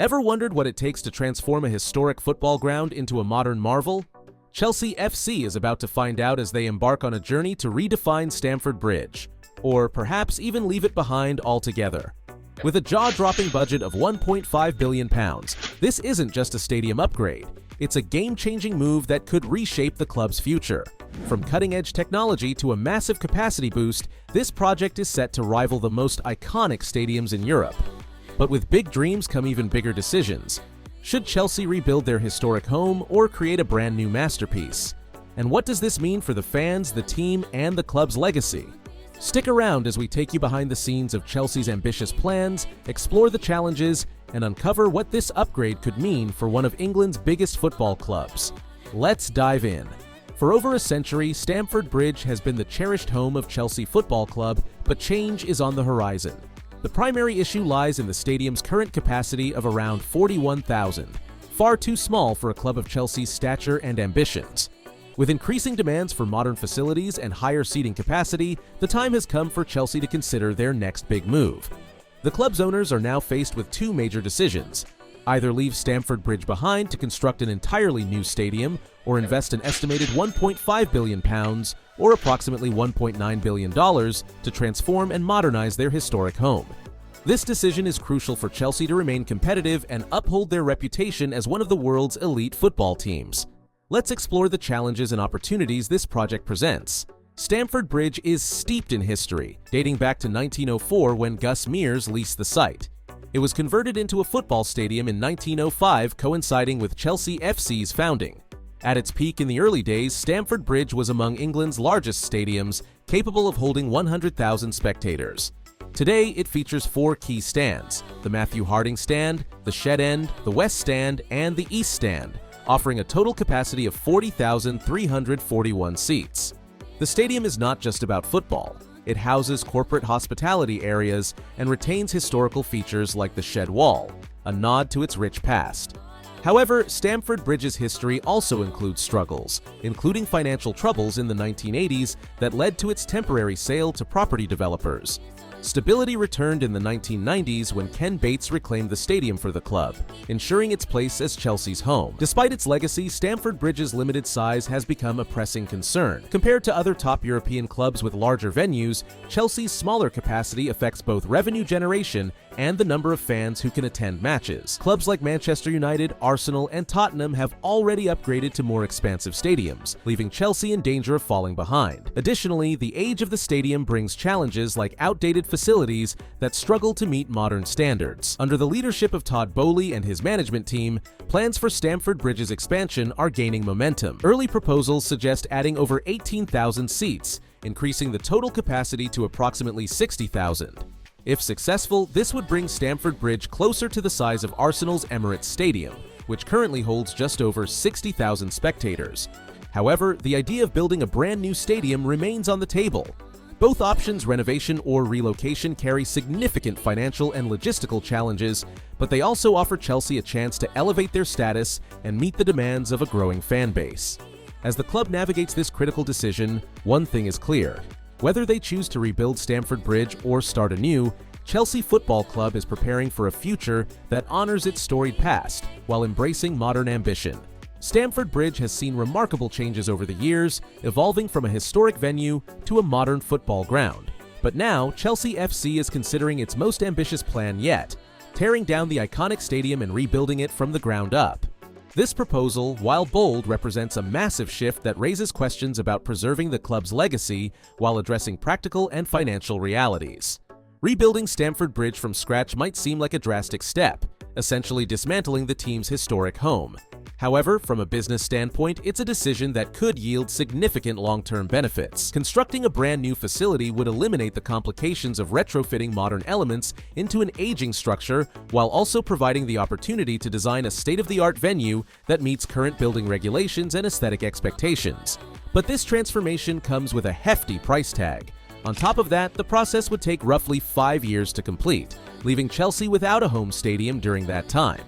Ever wondered what it takes to transform a historic football ground into a modern marvel? Chelsea FC is about to find out as they embark on a journey to redefine Stamford Bridge, or perhaps even leave it behind altogether. With a jaw-dropping budget of £1.5 billion, this isn't just a stadium upgrade. It's a game-changing move that could reshape the club's future. From cutting-edge technology to a massive capacity boost, this project is set to rival the most iconic stadiums in Europe. But with big dreams come even bigger decisions. Should Chelsea rebuild their historic home or create a brand new masterpiece? And what does this mean for the fans, the team, and the club's legacy? Stick around as we take you behind the scenes of Chelsea's ambitious plans, explore the challenges, and uncover what this upgrade could mean for one of England's biggest football clubs. Let's dive in. For over a century, Stamford Bridge has been the cherished home of Chelsea Football Club, but change is on the horizon. The primary issue lies in the stadium's current capacity of around 41,000, far too small for a club of Chelsea's stature and ambitions. With increasing demands for modern facilities and higher seating capacity, the time has come for Chelsea to consider their next big move. The club's owners are now faced with two major decisions: either leave Stamford Bridge behind to construct an entirely new stadium, or invest an estimated £1.5 billion or approximately $1.9 billion to transform and modernize their historic home. This decision is crucial for Chelsea to remain competitive and uphold their reputation as one of the world's elite football teams. Let's explore the challenges and opportunities this project presents. Stamford Bridge is steeped in history, dating back to 1904 when Gus Mears leased the site. It was converted into a football stadium in 1905, coinciding with Chelsea FC's founding. At its peak in the early days, Stamford Bridge was among England's largest stadiums, capable of holding 100,000 spectators. Today, it features four key stands: the Matthew Harding Stand, the Shed End, the West Stand, and the East Stand, offering a total capacity of 40,341 seats. The stadium is not just about football. It houses corporate hospitality areas and retains historical features like the Shed Wall, a nod to its rich past. However, Stamford Bridge's history also includes struggles, including financial troubles in the 1980s that led to its temporary sale to property developers. Stability returned in the 1990s when Ken Bates reclaimed the stadium for the club, ensuring its place as Chelsea's home. Despite its legacy, Stamford Bridge's limited size has become a pressing concern. Compared to other top European clubs with larger venues, Chelsea's smaller capacity affects both revenue generation and the number of fans who can attend matches. Clubs like Manchester United, Arsenal, and Tottenham have already upgraded to more expansive stadiums, leaving Chelsea in danger of falling behind. Additionally, the age of the stadium brings challenges like outdated facilities that struggle to meet modern standards. Under the leadership of Todd Boehly and his management team, plans for Stamford Bridge's expansion are gaining momentum. Early proposals suggest adding over 18,000 seats, increasing the total capacity to approximately 60,000. If successful, this would bring Stamford Bridge closer to the size of Arsenal's Emirates Stadium, which currently holds just over 60,000 spectators. However, the idea of building a brand new stadium remains on the table. Both options, renovation or relocation, carry significant financial and logistical challenges, but they also offer Chelsea a chance to elevate their status and meet the demands of a growing fan base. As the club navigates this critical decision, one thing is clear: whether they choose to rebuild Stamford Bridge or start anew, Chelsea Football Club is preparing for a future that honors its storied past while embracing modern ambition. Stamford Bridge has seen remarkable changes over the years, evolving from a historic venue to a modern football ground. But now, Chelsea FC is considering its most ambitious plan yet: tearing down the iconic stadium and rebuilding it from the ground up. This proposal, while bold, represents a massive shift that raises questions about preserving the club's legacy while addressing practical and financial realities. Rebuilding Stamford Bridge from scratch might seem like a drastic step, essentially dismantling the team's historic home. However, from a business standpoint, it's a decision that could yield significant long-term benefits. Constructing a brand new facility would eliminate the complications of retrofitting modern elements into an aging structure, while also providing the opportunity to design a state-of-the-art venue that meets current building regulations and aesthetic expectations. But this transformation comes with a hefty price tag. On top of that, the process would take roughly 5 years to complete, leaving Chelsea without a home stadium during that time.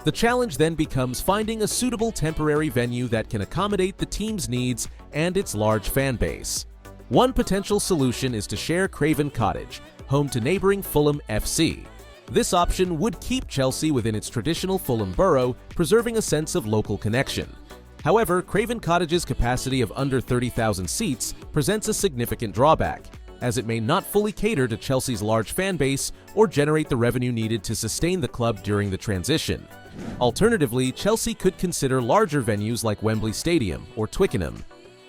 The challenge then becomes finding a suitable temporary venue that can accommodate the team's needs and its large fan base. One potential solution is to share Craven Cottage, home to neighboring Fulham FC. This option would keep Chelsea within its traditional Fulham borough, preserving a sense of local connection. However, Craven Cottage's capacity of under 30,000 seats presents a significant drawback, as it may not fully cater to Chelsea's large fan base or generate the revenue needed to sustain the club during the transition. Alternatively, Chelsea could consider larger venues like Wembley Stadium or Twickenham.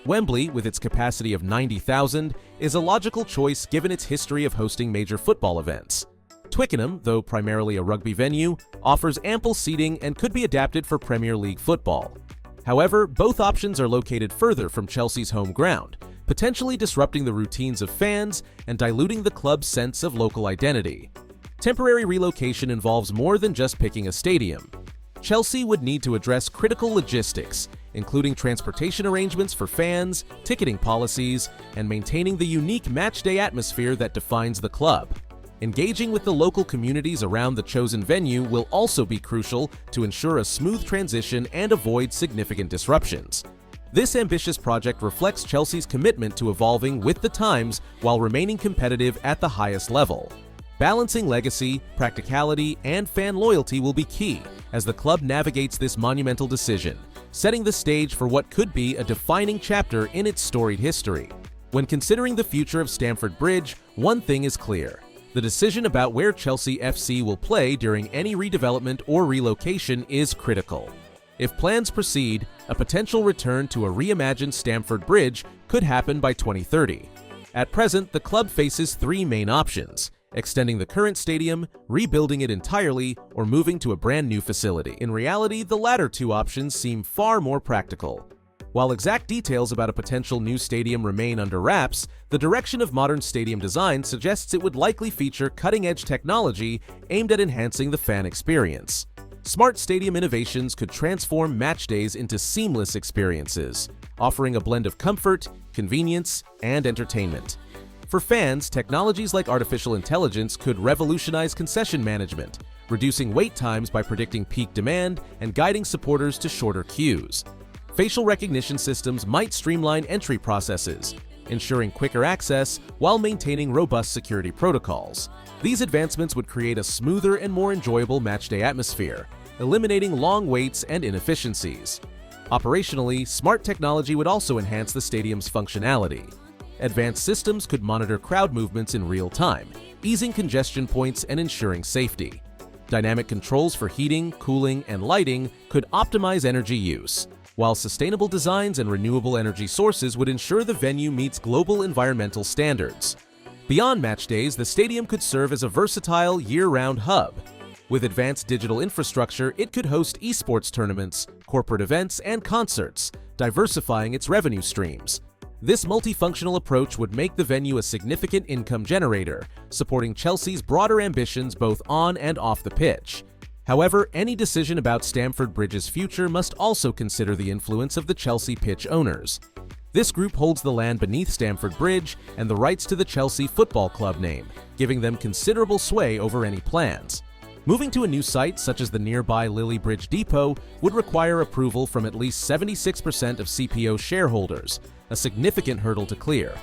Wembley, with its capacity of 90,000, is a logical choice given its history of hosting major football events. Twickenham, though primarily a rugby venue, offers ample seating and could be adapted for Premier League football. However, both options are located further from Chelsea's home ground, potentially disrupting the routines of fans and diluting the club's sense of local identity. Temporary relocation involves more than just picking a stadium. Chelsea would need to address critical logistics, including transportation arrangements for fans, ticketing policies, and maintaining the unique matchday atmosphere that defines the club. Engaging with the local communities around the chosen venue will also be crucial to ensure a smooth transition and avoid significant disruptions. This ambitious project reflects Chelsea's commitment to evolving with the times while remaining competitive at the highest level. Balancing legacy, practicality, and fan loyalty will be key as the club navigates this monumental decision, setting the stage for what could be a defining chapter in its storied history. When considering the future of Stamford Bridge, one thing is clear. The decision about where Chelsea FC will play during any redevelopment or relocation is critical. If plans proceed, a potential return to a reimagined Stamford Bridge could happen by 2030. At present, the club faces three main options: extending the current stadium, rebuilding it entirely, or moving to a brand new facility. In reality, the latter two options seem far more practical. While exact details about a potential new stadium remain under wraps, the direction of modern stadium design suggests it would likely feature cutting-edge technology aimed at enhancing the fan experience. Smart stadium innovations could transform match days into seamless experiences, offering a blend of comfort, convenience, and entertainment. For fans, technologies like artificial intelligence could revolutionize concession management, reducing wait times by predicting peak demand and guiding supporters to shorter queues. Facial recognition systems might streamline entry processes, ensuring quicker access while maintaining robust security protocols. These advancements would create a smoother and more enjoyable matchday atmosphere, eliminating long waits and inefficiencies. Operationally, smart technology would also enhance the stadium's functionality. Advanced systems could monitor crowd movements in real time, easing congestion points and ensuring safety. Dynamic controls for heating, cooling, and lighting could optimize energy use, while sustainable designs and renewable energy sources would ensure the venue meets global environmental standards. Beyond match days, the stadium could serve as a versatile, year-round hub. With advanced digital infrastructure, it could host esports tournaments, corporate events, and concerts, diversifying its revenue streams. This multifunctional approach would make the venue a significant income generator, supporting Chelsea's broader ambitions both on and off the pitch. However, any decision about Stamford Bridge's future must also consider the influence of the Chelsea pitch owners. This group holds the land beneath Stamford Bridge and the rights to the Chelsea Football Club name, giving them considerable sway over any plans. Moving to a new site, such as the nearby Lily Bridge Depot, would require approval from at least 76% of CPO shareholders, a significant hurdle to clear.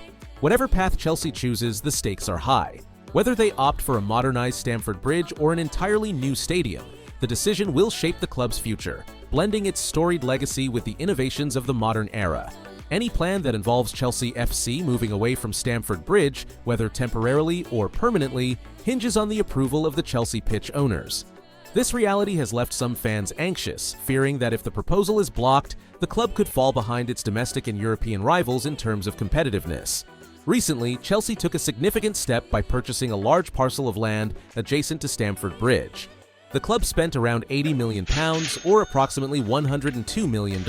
Whatever path Chelsea chooses, the stakes are high. Whether they opt for a modernized Stamford Bridge or an entirely new stadium, the decision will shape the club's future, blending its storied legacy with the innovations of the modern era. Any plan that involves Chelsea FC moving away from Stamford Bridge, whether temporarily or permanently, hinges on the approval of the Chelsea pitch owners. This reality has left some fans anxious, fearing that if the proposal is blocked, the club could fall behind its domestic and European rivals in terms of competitiveness. Recently, Chelsea took a significant step by purchasing a large parcel of land adjacent to Stamford Bridge. The club spent around £80 million, or approximately $102 million,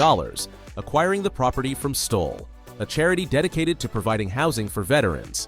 acquiring the property from Stoll, a charity dedicated to providing housing for veterans.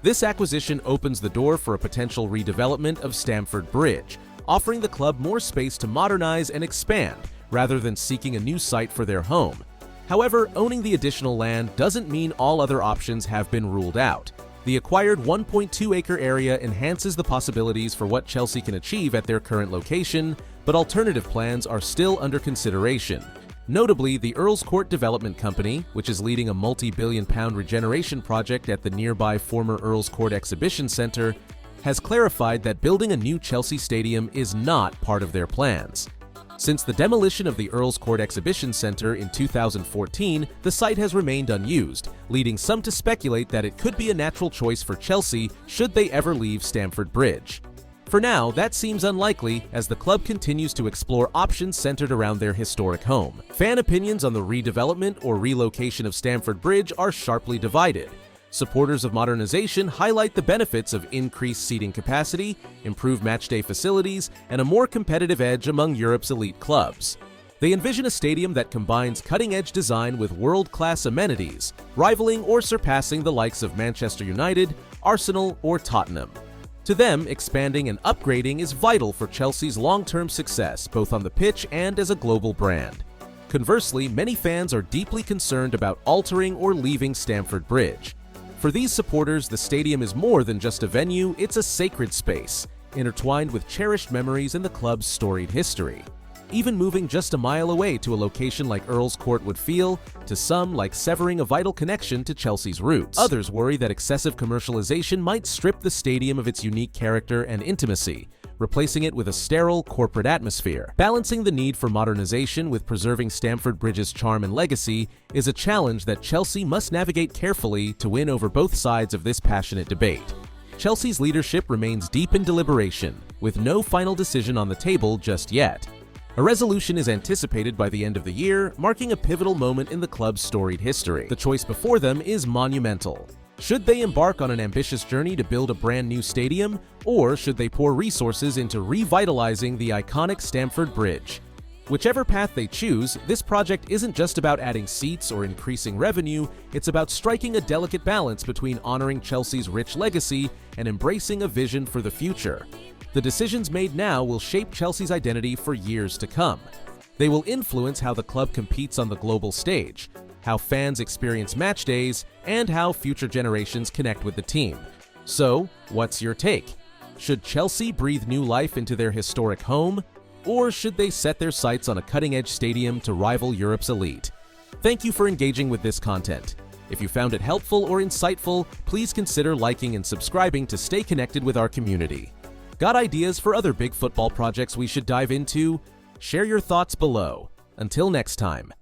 This acquisition opens the door for a potential redevelopment of Stamford Bridge, offering the club more space to modernize and expand rather than seeking a new site for their home. However, owning the additional land doesn't mean all other options have been ruled out. The acquired 1.2-acre area enhances the possibilities for what Chelsea can achieve at their current location, but alternative plans are still under consideration. Notably, the Earls Court Development Company, which is leading a multi-billion-pound regeneration project at the nearby former Earls Court Exhibition Centre, has clarified that building a new Chelsea stadium is not part of their plans. Since the demolition of the Earls Court Exhibition Centre in 2014, the site has remained unused, leading some to speculate that it could be a natural choice for Chelsea should they ever leave Stamford Bridge. For now, that seems unlikely as the club continues to explore options centered around their historic home. Fan opinions on the redevelopment or relocation of Stamford Bridge are sharply divided. Supporters of modernization highlight the benefits of increased seating capacity, improved matchday facilities, and a more competitive edge among Europe's elite clubs. They envision a stadium that combines cutting-edge design with world-class amenities, rivaling or surpassing the likes of Manchester United, Arsenal, or Tottenham. To them, expanding and upgrading is vital for Chelsea's long-term success, both on the pitch and as a global brand. Conversely, many fans are deeply concerned about altering or leaving Stamford Bridge. For these supporters, the stadium is more than just a venue, it's a sacred space, intertwined with cherished memories and the club's storied history. Even moving just a mile away to a location like Earls Court would feel, to some, like severing a vital connection to Chelsea's roots. Others worry that excessive commercialization might strip the stadium of its unique character and intimacy, replacing it with a sterile corporate atmosphere. Balancing the need for modernization with preserving Stamford Bridge's charm and legacy is a challenge that Chelsea must navigate carefully to win over both sides of this passionate debate. Chelsea's leadership remains deep in deliberation, with no final decision on the table just yet. A resolution is anticipated by the end of the year, marking a pivotal moment in the club's storied history. The choice before them is monumental. Should they embark on an ambitious journey to build a brand new stadium, or should they pour resources into revitalizing the iconic Stamford Bridge? Whichever path they choose, this project isn't just about adding seats or increasing revenue, it's about striking a delicate balance between honoring Chelsea's rich legacy and embracing a vision for the future. The decisions made now will shape Chelsea's identity for years to come. They will influence how the club competes on the global stage, how fans experience match days, and how future generations connect with the team. So, what's your take? Should Chelsea breathe new life into their historic home? Or should they set their sights on a cutting-edge stadium to rival Europe's elite? Thank you for engaging with this content. If you found it helpful or insightful, please consider liking and subscribing to stay connected with our community. Got ideas for other big football projects we should dive into? Share your thoughts below. Until next time.